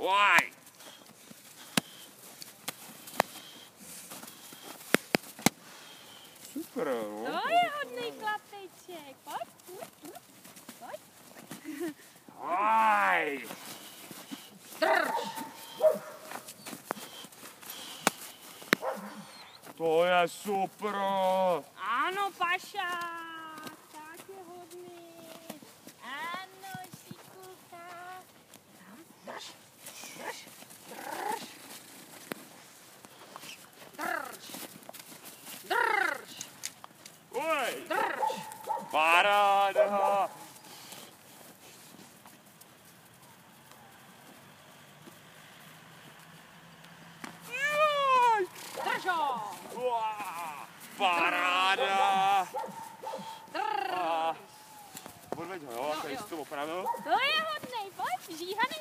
Uaj. Super, no. To je hodnej chlapeček. Pojď. Pojď. Uaj. To je super. Ano, Paša. Tak je hodný. Ano, šikulka. Tam, drž. Uaj. Paráda. Drž ho. Paráda. Odveď ho, jo, tady si to opravil. To je hodnej, pojď, žíhaný.